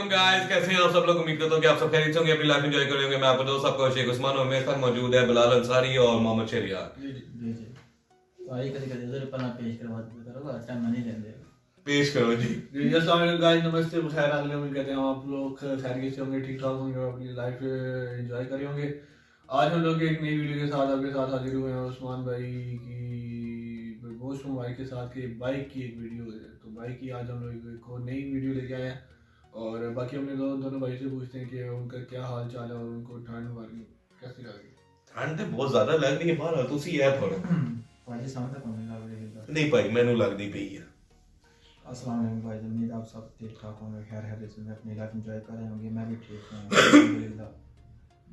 वालेकुम गाइस, कैसे हैं आप सब लोग। उम्मीद करता हूं कि आप सब खैरियत से होंगे, अपनी लाइफ एंजॉय कर रहे होंगे। मैं आपका दोस्त आपका शेख उस्मान और मेरे साथ मौजूद है बिलाल अंसारी और मोहम्मद शरियार। जी तो आई कभी कभी जरूर पन्ना पेश करवा देते करो, टाइम नहीं लेंगे। पेश करो जी। अस्सलाम वालेकुम गाइस, नमस्ते, खैर हाल में। उम्मीद करते हैं आप लोग खैरियत से होंगे, ठीक ठाक होंगे और अपनी लाइफ एंजॉय कर रहे होंगे। आज हम लोग एक नई वीडियो के साथ आपके साथ हाजिर हुए हैं। उस्मान भाई की दोस्त भाई के साथ के बाइक की एक वीडियो है, तो बाइक की आज हम लोग एक और नई वीडियो लेके आए हैं। और बाकी हमने दोनों भाई से पूछते हैं कि उनका क्या हाल चाल है और उनको ठंड वाली कैसी लग रही है। ठंड तो बहुत ज्यादा लग रही है बाहर, तुसी है थोड़ा भाई सामने तक होने लग रही है। नहीं भाई मैनू लगदी पई है। अस्सलाम वालेकुम भाई, उम्मीद आप सब ठीक ठाक होंगे, खैर है से अपनी लाइफ एंजॉय कर रहे होंगे। मैं भी ठीक हूँ अल्हम्दुलिल्लाह,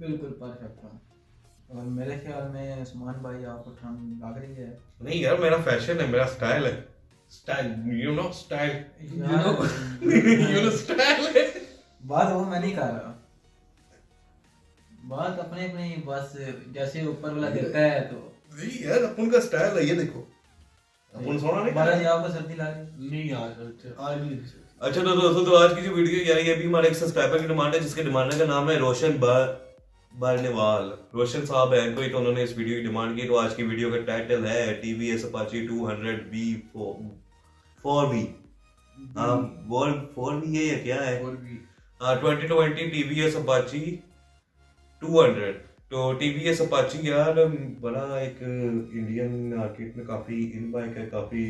बिल्कुल परफेक्ट हूँ। और मेरे ख्याल में उस्मान भाई आपको ठंड लग रही है। नहीं यार, मेरा फैशन है, मेरा स्टाइल है। Style you know style you know style है। बात वो मैं नहीं कर रहा, बात अपने अपने बस जैसे ऊपर वाला देता है तो नहीं यार, अपन का स्टाइल है, ये देखो अपन सोना नहीं बारा जी आपको सर्दी लग रही नहीं आज नहीं। अच्छा तो दोस्तों, तो आज की जो वीडियो यार ये भी हमारे एक सब्सक्राइबर की डिमांड है, जिसके डिमांड का नाम है रोशन बारनेवाल। रोशन साहब है कोई, तो उन्होंने इस वीडियो की डिमांड की। तो आज की वीडियो का टाइटल है टीवीएस अपाची 200V 4V। हाँ, 4V है या क्या है? 2020 टीवीएस अपाची 200। तो टीवीएस अपाची यार बड़ा एक इंडियन मार्केट में काफी इन बाइक है, काफी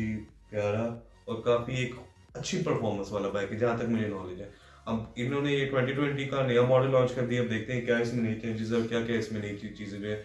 प्यारा और काफी एक अच्छी परफॉर्मेंस वाला बाइक है जहां तक मुझे नॉलेज है। अब इन्होंने ये 2020 का नया मॉडल लॉन्च कर दिया। अब देखते हैं क्या इसमें नई चेंजेस और क्या क्या इसमें नई चीजें जो है।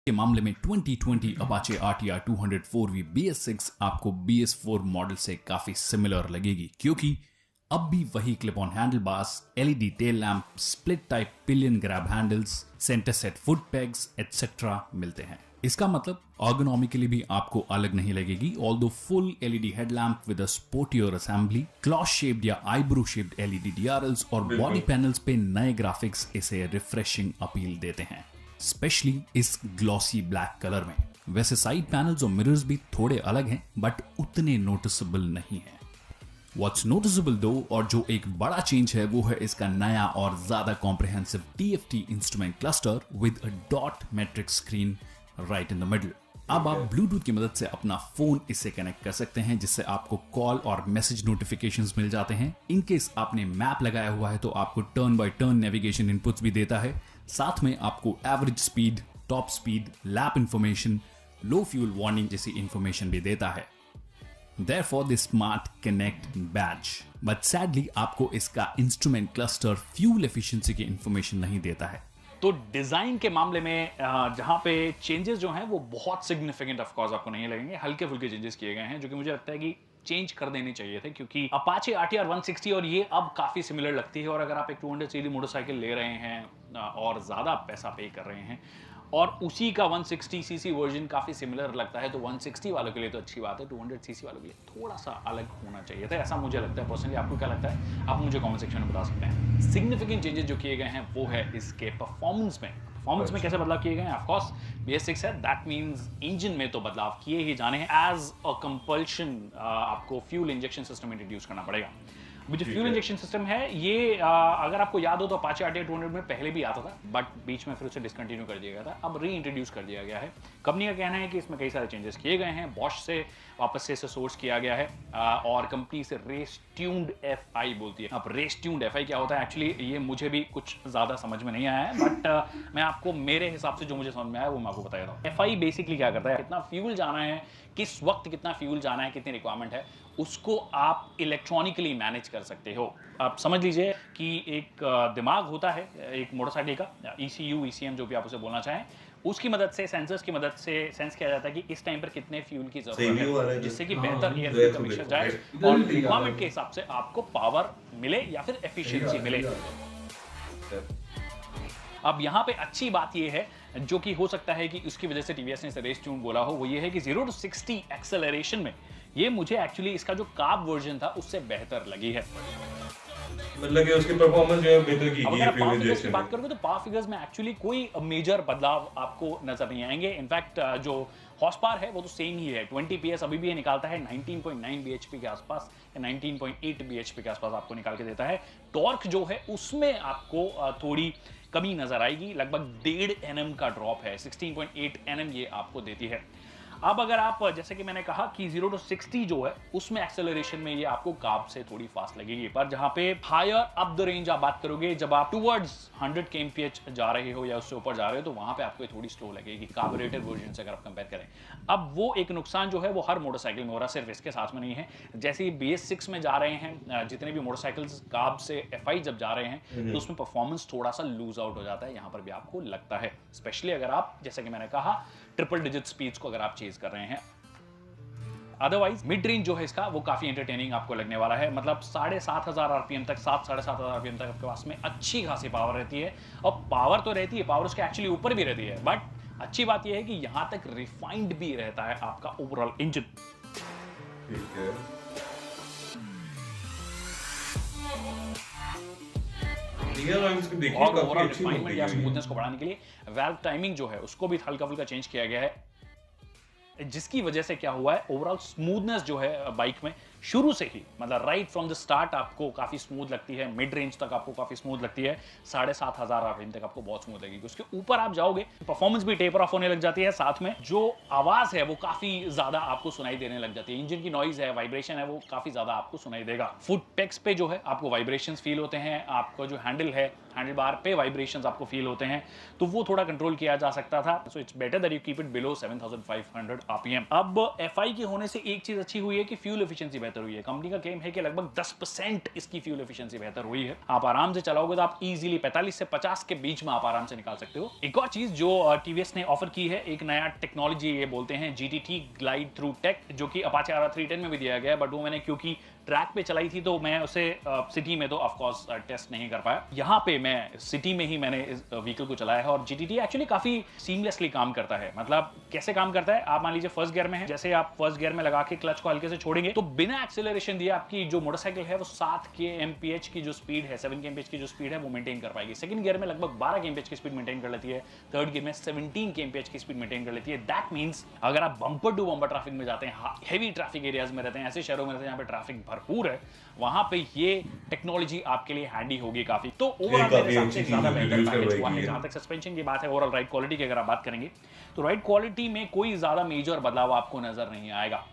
के मामले में 2020 अपाचे RTR 204V BS6 आपको BS4 मॉडल से काफी सिमिलर लगेगी, क्योंकि अब भी वही clip on handle bars, LED tail lamp, split type pillion grab handles, centre set foot pegs etcetera मिलते हैं। इसका मतलब ergonomically भी आपको अलग नहीं लगेगी, although full LED headlamp with a sportier assembly, cloth shaped या आईब्रो शेप्ड LED DRLs और बॉडी पैनल्स पे नए ग्राफिक्स इसे रिफ्रेशिंग अपील देते हैं, स्पेशली इस ग्लॉसी ब्लैक कलर में। वैसे साइड पैनल्स और मिरर्स भी थोड़े अलग हैं, बट उतने नोटिसेबल नहीं है। What's noticeable दो, और जो एक बड़ा चेंज है, वो है इसका नया और ज्यादा comprehensive TFT instrument cluster with a dot matrix screen right in the middle. अब आप ब्लूटूथ की मदद से अपना फोन इससे कनेक्ट कर सकते हैं, जिससे आपको कॉल और मैसेज नोटिफिकेशंस मिल जाते हैं। इनकेस आपने मैप लगाया हुआ है तो आपको turn by turn navigation inputs भी देता है। साथ में आपको average speed, top speed, lap information, लो फ्यूल वार्निंग जैसी इंफॉर्मेशन भी देता है। Therefore the Smart Connect badge, but sadly आपको इसका इंस्ट्रूमेंट क्लस्टर फ्यूल एफिशिएंसी की इंफॉर्मेशन नहीं देता है। तो डिजाइन के मामले में जहां पे चेंजेस जो हैं वो बहुत सिग्निफिकेंट ऑफ कोर्स आपको नहीं लगेंगे, हल्के फुल्के चेंजेस किए गए हैं जो कि मुझे लगता है कि चेंज कर देने चाहिए थे, क्योंकि अपाचे RTR 160 और ये अब काफी सिमिलर लगती है। और अगर आप एक 200 सीसी मोटरसाइकिल ले रहे हैं और ज्यादा पैसा पे कर रहे हैं और उसी का 160 सीसी वर्जन काफी सिमिलर लगता है, तो 160 वालों के लिए तो अच्छी बात है, 200 सीसी वालों के लिए थोड़ा सा अलग होना चाहिए था, ऐसा मुझे लगता है पर्सनली। आपको क्या लगता है, आप मुझे कमेंट सेक्शन में बता सकते हैं। सिग्निफिकेंट चेंजेस जो किए गए हैं वो है इसके परफॉर्मेंस में। परफॉर्मेंस में कैसे बदलाव किए गए हैं? ऑफ कोर्स BS6 है, दैट मींस इंजन में तो बदलाव किए ही जाने हैं। एज अ कंपल्शन आपको फ्यूल इंजेक्शन सिस्टम इंट्रोड्यूस करना पड़ेगा। जो ठीक फ्यूल है। इंजेक्शन सिस्टम है ये अगर आपको याद हो तो अपाचे RTR 200 में पहले भी आता था, बट बीच में फिर उसे डिसकंटिन्यू कर दिया गया था, अब री इंट्रोड्यूस कर दिया गया है। कंपनी का कहना है कि इसमें कई सारे चेंजेस किए गए हैं, बॉश से वापस से इसे सोर्स किया गया है और कंपनी से रेस ट्यून्ड FI बोलती है। अब रेस ट्यून्ड FI क्या होता है एक्चुअली ये मुझे भी कुछ ज़्यादा समझ में नहीं आया है, बट मैं आपको मेरे हिसाब से जो मुझे समझ में आया वो मैं आपको बता देता हूँ। FI बेसिकली क्या करता है, कितना फ्यूल जाना है, किस वक्त कितना फ्यूल जाना है, कितनी रिक्वायरमेंट है, उसको आप इलेक्ट्रॉनिकली मैनेज कर सकते हो। आप समझ लीजिए कि एक दिमाग होता है एक मोटरसाइकिल का, ECU ECM जो भी आप उसे बोलना चाहें, उसकी मदद से, सेंसर्स की मदद से सेंस किया जाता है कि इस टाइम पर कितने फ्यूल की सही जरूरत व्यू आ रहा है, है जिससे कि हाँ, बेहतर एयर देखो, फ्यूल का मिक्सचर देखो, जाए इधर और भी ठीक आ रहा रिक्वायरमेंट है। के हिसाब से आपको पावर मिले या फिर एफिशिएंसी मिले। अब यहाँ पे अच्छी बात ये है, जो कि हो सकता है कि उसकी वजह से टीवीएस ने इसे रेस ट्यून बोला हो, वो ये है कि 0 to 60 एक्सेलरेशन में ये मुझे एक्चुअली इसका जो कार्ब वर्जन था उससे बेहतर लगी है। मतलब कि उसकी परफॉर्मेंस जो है बेहतर की अब गई अगर है आप फ्यूल पावर फिगर्स की इंजेक्शन बात में। करोगे तो पावर फिगर्स में एक्चुअली कोई मेजर बदलाव आपको नजर नहीं आएंगे। इनफैक्ट जो हॉर्स पावर है वो तो सेम ही है, 20 PS अभी भी ये निकालता है 19.9 bhp के आसपास या 19.8 bhp के आसपास आपको निकाल के देता है। टॉर्क जो है उसमें आपको थोड़ी कमी नजर आएगी, लगभग 1.5 Nm का ड्रॉप है, 16.8 Nm ये आपको देती है। अब अगर आप जैसे कि मैंने कहा कि 0 to 60 जो है उसमें एक्सेलरेशन में ये आपको कार्ब से थोड़ी फास्ट लगेगी, पर जहां पे हायर अप द रेंज आप बात करोगे, जब आप टुवर्ड्स 100 kmph जा रहे हो या उससे ऊपर जा रहे हो तो वहां पे आपको थोड़ी स्लो लगेगी कार्बोरेटेड वर्जन से अगर आप कंपेयर करें। अब वो एक नुकसान जो है वो हर मोटरसाइकिल में हो रहा है, सिर्फ इसके साथ में नहीं है। जैसे ही BS6 में जा रहे हैं जितने भी मोटरसाइकिल्स कार्ब से FI जब जा रहे हैं तो उसमें परफॉर्मेंस थोड़ा सा लूज आउट हो जाता है, यहां पर भी आपको लगता है, स्पेशली अगर आप जैसे कि मैंने कहा ट्रिपल डिजिट स्पीड्स को अगर आप चेज कर रहे हैं। अदरवाइज मिड रेंज जो है इसका वो काफी एंटरटेनिंग आपको लगने वाला है, मतलब 7,500 RPM तक, 7,500 RPM तक आपके पास में अच्छी खासी पावर रहती है। और पावर तो रहती है, पावर उसके एक्चुअली ऊपर भी रहती है, बट अच्छी बात यह है कि यहां तक रिफाइंड भी रहता है आपका ओवरऑल इंजन। ठीक है। रियर आर्म्स की देखिए और काफी ओवरऑल अच्छी रिफाइनमेंट या बनती है। स्मूथनेस को बढ़ाने के लिए वाल्व टाइमिंग जो है उसको भी हल्का फुल्का चेंज किया गया है, जिसकी वजह से क्या हुआ है, ओवरऑल स्मूथनेस जो है बाइक में शुरू से ही, मतलब राइट फ्रॉम द स्टार्ट आपको काफी स्मूथ लगती है, मिड रेंज तक आपको काफी स्मूथ लगती है, 7,500 RPM तक आपको बहुत स्मूथ लगेगी। उसके ऊपर आप जाओगे परफॉर्मेंस भी टेपर ऑफ होने लग जाती है, साथ में जो आवाज है वो काफी ज्यादा आपको सुनाई देने लग जाती है, इंजन की नॉइज है, वाइब्रेशन है, वो काफी ज्यादा आपको सुनाई देगा। फुट पेक्स पे जो है आपको वाइब्रेशंस फील होते हैं, आपको जो हैंडल है, हैंडल बार पे वाइब्रेशंस आपको फील होते हैं, तो वो थोड़ा कंट्रोल किया जा सकता था। So it's better that you keep it below 7,500 RPM। अब FI के होने से एक चीज अच्छी हुई है कि फ्यूल एफिशिएंसी बेहतर हुई है। कंपनी का क्लेम है कि लगभग 10% इसकी फ्यूल एफिशिएंसी बेहतर हुई है। आप आराम से चलाओगे तो आप इजीली 45 से 50 के बीच में आप आराम से निकाल सकते हो। एक और चीज जो TVS ने ऑफर की है, एक नया टेक्नोलॉजी ये बोलते हैं GTT ग्लाइड थ्रू टेक, जो कि अपाचे RR310 में भी दिया गया है, बट वो मैंने क्योंकि ट्रैक पे चलाई थी तो मैं उसे सिटी में तो ऑफ कोर्स टेस्ट नहीं कर पाया। यहाँ पे मैं सिटी में ही मैंने इस व्हीकल को चलाया है और GTT एक्चुअली काफी सीमलेसली काम करता है। मतलब कैसे काम करता है, आप मान लीजिए फर्स्ट गियर में है, जैसे आप फर्स्ट गियर में लगा के क्लच को हल्के से छोड़ेंगे तो बिना एक्सेलरेशन दिए आपकी जो मोटरसाइकिल है वो 7 kmph की जो स्पीड है, 7 kmph की जो स्पीड है वो मेंटेन कर पाएगी। सेकंड गियर में लगभग 12 kmph की स्पीड मेंटेन कर लेती है, थर्ड गियर में 17 kmph की स्पीड मेंटेन कर लेती है। दैट मींस अगर आप बम्पर टू बम्पर ट्रैफिक में जाते हैं, हेवी ट्रैफिक एरियाज में रहते हैं, ऐसे शहरों में रहते हैं जहां पे ट्रैफिक भरपूर है, वहां पे ये टेक्नोलॉजी आपके लिए हैंडी होगी काफी। तो ओवरऑल मेरे हिसाब से ज्यादा बेहतर पैकेज हुआ है। जहां तक सस्पेंशन की बात है, ओवरऑल राइड क्वालिटी की अगर आप बात करेंगे तो राइड क्वालिटी में कोई ज्यादा मेजर बदलाव आपको नजर नहीं आएगा,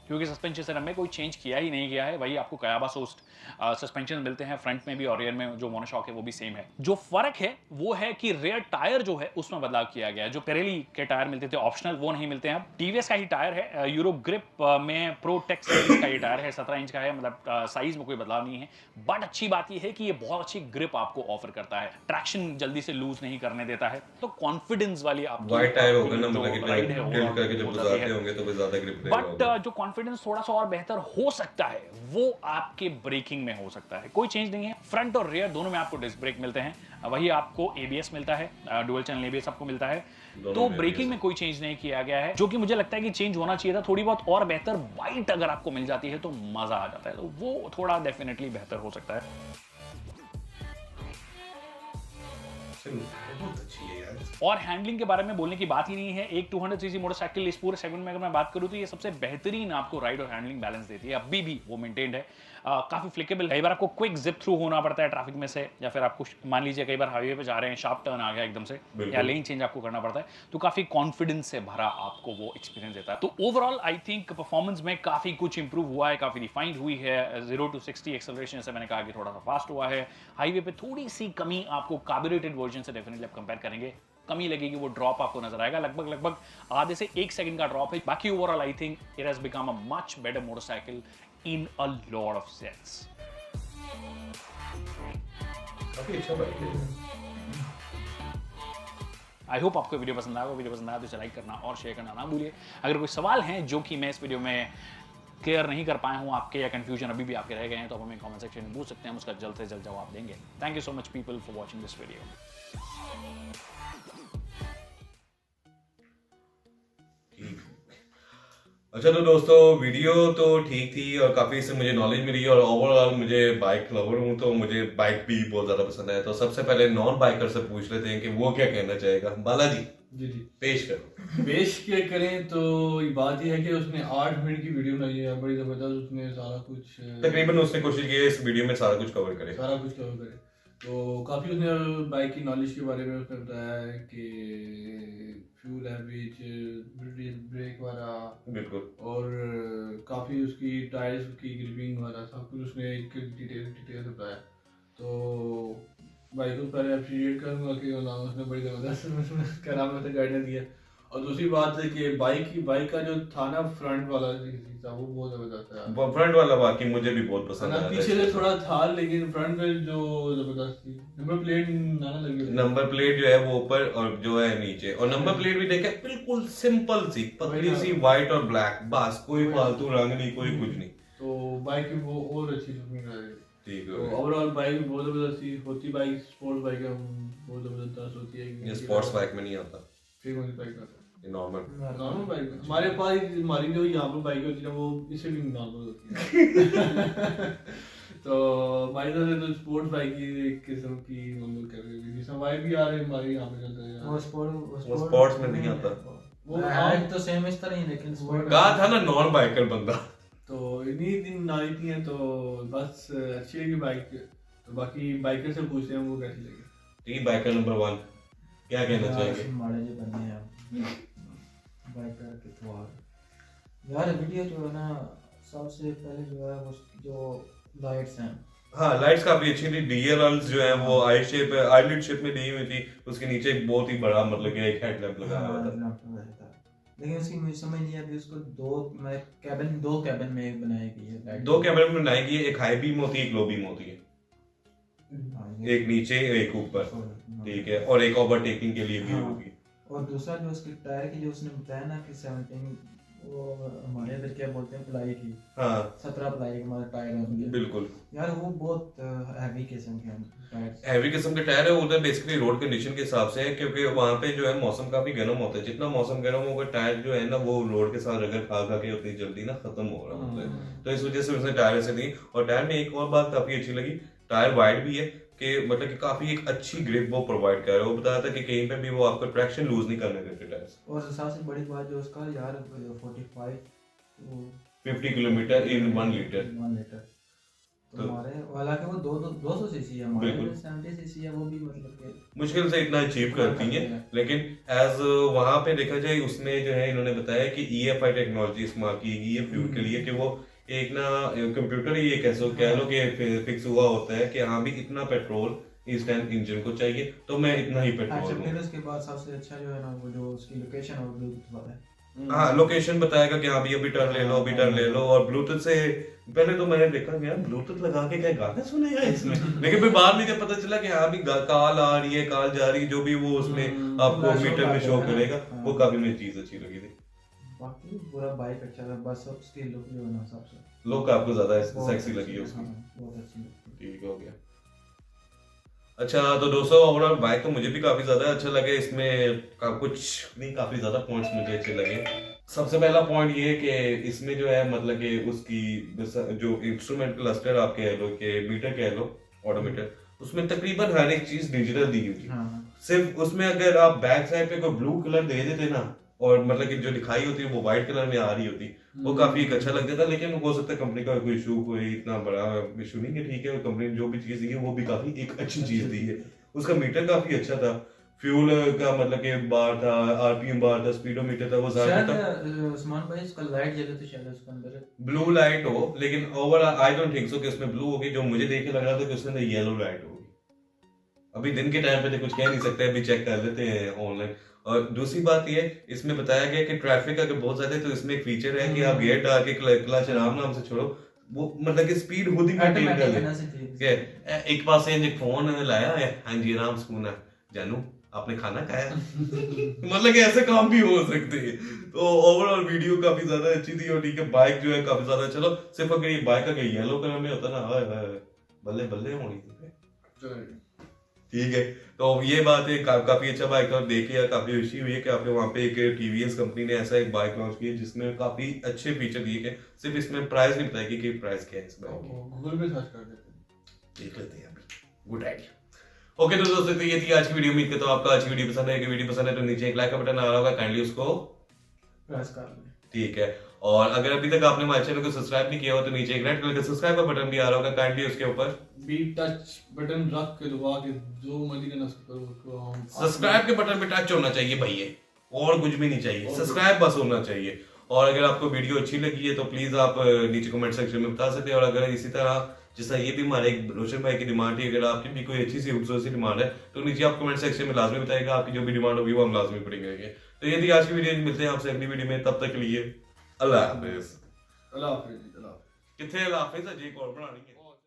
क्योंकि सस्पेंशन सिस्टम में कोई चेंज किया ही नहीं गया है। वही आपको कयाबा सोस्ट सस्पेंशन मिलते हैं फ्रंट में भी और रियर में जो मोनोशॉक है वो भी सेम है। जो फर्क है वो है कि रियर टायर जो है उसमें बदलाव किया गया है। जो पेरेली के टायर मिलते थे ऑप्शनल, वो नहीं मिलते हैं अब। टीवीएस का ही टायर है, यूरो ग्रिप में प्रो टेक सीरीज का ये टायर है, 17 इंच का है, मतलब साइज में कोई बदलाव नहीं है। बट अच्छी बात ये है कि ये बहुत अच्छी ग्रिप आपको ऑफर करता है, ट्रैक्शन जल्दी से लूज नहीं करने देता है, तो कॉन्फिडेंस वाली आपकी वाइड टायर होगा ना, मतलब कि राइड है टिल्ट करके जब गुजारते होंगे तो वो ज्यादा ग्रिप बट जो कॉन्फिडेंस थोड़ा सा और बेहतर हो सकता है वो आपके ब्रेकिंग में हो सकता है। कोई चेंज नहीं है, फ्रंट और रियर दोनों में आपको डिस्क ब्रेक मिलते हैं, वही आपको ABS मिलता है, डुअल चैनल ABS आपको मिलता है, तो ब्रेकिंग में कोई चेंज नहीं किया गया है, जो कि मुझे लगता है कि चेंज होना चाहिए था। थोड़ी बहुत और बेहतर वाइट अगर आपको मिल जाती है तो मजा आ जाता है, तो वो थोड़ा डेफिनेटली बेहतर हो सकता है। बहुत अच्छी है यार। और हैंडलिंग के बारे में बोलने की बात ही नहीं है। एक 200 सीसी मोटरसाइकिल इस पूरे सेगमेंट में अगर मैं बात करूं तो ये सबसे बेहतरीन आपको राइड और हैंडलिंग बैलेंस देती है। अभी भी वो मेंटेन्ड है, काफी फ्लिकेबल है। कई बार आपको क्विक जिप थ्रू होना पड़ता है ट्रैफिक में से, या फिर आपको मान लीजिए कई बार हाईवे पे जा रहे हैं, शार्प टर्न आ गया एकदम से, या लेन चेंज आपको करना पड़ता है, तो काफी कॉन्फिडेंस से भरा आपको वो एक्सपीरियंस देता है। तो ओवरऑल आई थिंक परफॉर्मेंस में काफी कुछ इंप्रूव हुआ है, काफी रिफाइंड हुई है। 0 to 60 एक्सेलरेशन से मैंने कहा कि थोड़ा सा फास्ट हुआ है। हाईवे पे थोड़ी सी कमी आपको कार्बोरेटेड वर्जन से डेफिनेटली आप कंपेयर करेंगे, कमी लगेगी, वो ड्रॉप आपको नजर आएगा। लगभग आधे से 1 सेकंड का ड्रॉप है। बाकी overall I think it has become a much better motorcycle in a lot of sense. काफी अच्छा बाइक है। आई होप आपको वीडियो पसंद आएगा। वीडियो पसंद आया तो इसे लाइक करना और शेयर करना ना भूलिए। अगर कोई सवाल हैं जो कि मैं इस वीडियो में क्लियर नहीं कर पाया हूं आपके, या कंफ्यूजन अभी भी आपके रह गए हैं, तो आप हमें कमेंट सेक्शन में पूछ सकते हैं, हम उसका जल्द से जल्द जवाब देंगे। Thank you so much people for watching this video. अच्छा तो दोस्तों, वीडियो तो ठीक थी और काफी इससे मुझे नॉलेज मिली, और ओवरऑल मुझे बाइक लवर हूँ तो मुझे बाइक भी बहुत ज्यादा पसंद है। तो सबसे पहले नॉन बाइकर से पूछ लेते हैं कि वो क्या कहना चाहेगा। बालाजी जी पेश करो। पेश के करें तो ये बात ये है कि उसने 8 मिनट की वीडियो बनाई है, बड़ी जबरदस्त। उसने सारा कुछ तकरीबन उसने कोशिश की है इस वीडियो में सारा कुछ कवर करे। तो काफी उसने बाइक की नॉलेज के बारे में उसने बताया है कि फ्यूल एवरेज, ब्रेक वाला, बिल्कुल, और काफी उसकी टायर्स की ग्रिपिंग वाला सब कुछ उसने एक डिटेल से बताया। तो बाइक को पहले अप्रिशिएट करूंगा कि उसने बड़ी जबरदस्त करामत गाइडेंस दिया। और दूसरी बात है कि बाइक का जो था ना फ्रंट वाला था वो बहुत जबरदस्त है। फ्रंट वाला वाकई मुझे भी बहुत पसंद आया। पीछे से थोड़ा था लेकिन फ्रंट में जो जबरदस्त थी। नंबर प्लेट ना लगी, नंबर प्लेट जो है वो ऊपर और जो है नीचे, और नंबर प्लेट भी देखे बिल्कुल सिंपल सी पतली सी व्हाइट और ब्लैक, बस कोई फालतू रंग नहीं, कोई कुछ नहीं। तो बाइक की वो और अच्छी लुकिंग आ रही। ठीक है, तो ओवरऑल बाइक बहुत जबरदस्त होती। बाइक स्पोर्ट्स बाइक बहुत जबरदस्त होती है। ये स्पोर्ट्स बाइक में नहीं आता, फिर कौन सी बाइक आता है? ये नॉर्मल बाइक हमारे पास हमारी जो यहाँ पर बाइक होती है वो इससे भी नॉर्मल होती है। तो हमारी तरफ से तो स्पोर्ट्स बाइक की एक किस्म की हम लोग कर रहे हैं। हमारे भी आ रहे हैं, हमारे यहाँ पे चलते हैं। वो स्पोर्ट्स में नहीं आता। वो आज तो सेम इस तरह ही, लेकिन स्पोर्ट कहा था ना नॉन बाइकर बंदा। तो इन्हीं दिन नारी थी हैं, तो बस अच्छी लगी बाइक। तो बाकी बाइकर से पूछते हैं वो कैसी लगी। ठीक, बाइकर नंबर 1 क्या कहना चाहेंगे? माड़े जो बनने हैं बाइकर के थ्रू यार। वीडियो जो है ना, सबसे पहले जो है उसकी जो लाइट्स हैं, हाँ लाइट्स काफी अच्छी थी। डीएलएल्स जो है वो आईलिड शेप में दी हुई थी। उसके नीचे एक बहुत ही बड़ा मतलब कि एक हेडलैम्प लगाया हुआ था। लेकिन उसकी मुझे समझ नहीं अभी उसको दो कैबिन में बनाई गई है लाइट। 2 कैमरे में बनाई गई है, एक हाई बीम होती है, एक लो बीम होती है, एक नीचे एक ऊपर, ठीक है, और एक ओवरटेकिंग के लिए भी होगी। और दूसरा जो उसके टायर की जो उसने बताया ना कि 17 वो हमारे इधर क्या बोलते हैं प्लाई की, हाँ 17 प्लाई के हमारे टायर होंगे। बिल्कुल यार वो बहुत हैवी किस्म के टायर, हैवी किस्म के टायर है। उधर बेसिकली रोड कंडीशन के हिसाब से है, क्योंकि वहाँ पे जो है मौसम काफी गर्म होता है। जितना मौसम गर्म होगा टायर जो है ना वो रोड के साथ रगड़ खा के उतनी जल्दी ना खत्म हो रहा होता है। तो इस वजह से उसने टायर से दी। और टायर में एक और बात काफी अच्छी लगी, टायर वाइड भी है कि मतलब कि काफी एक अच्छी ग्रिप वो प्रोवाइड कर रहा है। वो बताया था कि कहीं पे भी वो आपको ट्रैक्शन लूज नहीं करने देते टायर्स। और सबसे बड़ी बात जो उसका यार 50 किलोमीटर इन 1 लीटर। तो हमारे हालांकि वो 200 सीसी है, हमारे 70 सीसी है, वो भी मतलब कि मुश्किल से इतना अचीव करती है। लेकिन एज वहां पे देखा जाए उसमें जो है इन्होंने बताया कि EFI टेक्नोलॉजी इस्तेमाल की गई है फ्यूल के लिए, कि वो एक ना कंप्यूटर ही कह लो कि फिक्स हुआ होता है कि हाँ भी इतना पेट्रोल इस टाइम इंजन को चाहिए तो मैं इतना ही पेट्रोल फिर उसके बाद सबसे अच्छा जो है ना वो जो उसकी लोकेशन और ब्लूटूथ वाला है। हाँ लोकेशन बताएगा कि हाँ भी अभी टर्न ले लो, अभी टर्न ले लो। और ब्लूटूथ से पहले तो मैंने देखा यार ब्लूटूथ लगा के क्या गाने सुनेगा इसमें, लेकिन फिर बाद में जब पता चला कि हाँ भी कॉल आ रही है, कॉल जा रही है, जो भी वो उसमें आपको मीटर में शो करेगा, वो काफी मुझे चीज अच्छी लगी थी। बाकी पूरा बाइक अच्छा था, बस उसकी लुक जो है ना सबसे लुक आपको ज्यादा सेक्सी लगी है उसकी, बहुत अच्छी। ठीक हो गया। अच्छा तो दोस्तों ओवरऑल बाइक तो मुझे भी काफी ज्यादा अच्छा लगे। इसमें कुछ नहीं काफी ज्यादा पॉइंट्स मुझे अच्छे लगे। सबसे पहला पॉइंट ये है कि इसमें जो है मतलब कि उसकी जो इंस्ट्रूमेंट क्लस्टर आप कह लो कि मीटर कह लो ऑडोमीटर, उसमें तकरीबन हर एक चीज डिजिटल दी हुई है। हाँ सिर्फ उसमें अगर आप बैक साइड पे कोई ब्लू कलर दे देते ना, और मतलब कि जो लिखाई होती है वो व्हाइट कलर में आ रही होती, वो काफी एक अच्छा लगता था। लेकिन हो सकता है कंपनी का कोई इशू, कोई इतना बड़ा इशू नहीं है, ठीक है। कंपनी ने जो भी चीज दी है वो भी काफी एक अच्छी चीज दी है। उसका मीटर काफी अच्छा था, फ्यूल का मतलब कि बार था, आरपीएम बार था, स्पीडोमीटर था, वो शायद ज्यादा था। उस्मान भाई इसका लाइट जले तो शायद उसके अंदर ब्लू लाइट हो, लेकिन over I don't think so कि उसमें ब्लू होगी। जो मुझे देख के लग रहा था कि उसके अंदर येलो लाइट होगी। अभी दिन के टाइम पे तो कुछ कह नहीं सकते, अभी चेक कर लेते हैं ऑनलाइन। और दूसरी बात ये, इसमें बताया गया कि ट्रैफिक अगर बहुत ज्यादा है तो इसमें एक फीचर है कि आप गियर डाल के क्लच आराम नाम से छोड़ो, वो मतलब कि स्पीड खुद ही मेंटेन कर ले। ठीक है, एक पास से फोन लाया है, हाँ जी आराम सुकून है, जानू आपने खाना खाया मतलब कि ऐसे काम भी हो सकते हैं। तो ओवरऑल वीडियो काफी ज्यादा अच्छी थी। और ठीक है, बाइक जो है काफी ज्यादा, चलो सिर्फ अगर ये बाइक अगर येलो कलर में होता ना, हाय हाय बल्ले बल्ले होनी थी। ठीक है, तो ये बात है, काफी अच्छा बाइक था। और देखिए काफी खुशी हुई है कि आपने वहाँ पे एक टीवीएस कंपनी ने ऐसा एक बाइक लॉन्च की है जिसमें काफी अच्छे फीचर दिए गए। सिर्फ इसमें प्राइस नहीं बताएगी कि प्राइस क्या है इस बाइक की, गूगल पे सर्च कर देते हैं, देख लेते हैं अभी। Good idea. ओके तो दोस्तों, तो ये थी आज की वीडियो। उम्मीद करता हूं आपको आज की वीडियो पसंद है। कि वीडियो पसंद है तो नीचे एक लाइक का बटन आ रहा होगा, काइंडली उसको प्रेस कर ले। ठीक है। और अगर अभी तक आपने हमारे चैनल को सब्सक्राइब नहीं किया हो तो नीचे एक रेड कलर का सब्सक्राइब का बटन भी आ रहा होगा, काइंडली उसके ऊपर बी टच बटन रख के दबा के जो मर्जी करना करो उसको। हम सब्सक्राइब के बटन पे टच होना चाहिए भैया, और कुछ भी नहीं चाहिए, सब्सक्राइब बस होना चाहिए। और अगर आपको वीडियो अच्छी लगी है तो प्लीज आप नीचे कमेंट सेक्शन में बता सकते हैं। और अगर इसी तरह जैसा ये भी हमारे एक रोशन भाई की डिमांड थी, अगर आपकी भी कोई अच्छी सी खूबसूरत सी डिमांड है तो नीचे आप कमेंट सेक्शन में लाजमी बताइएगा। आपकी जो भी डिमांड होगी वो हम लाजमी पढ़ेंगे। तो ये थी आज की वीडियो, मिलते हैं आपसे अगली वीडियो में, तब तक के लिए अल्लाह हाफिज। अल्लाह हाफिज। कितने अल्लाह हाफिज है, जी कॉल बनानी है।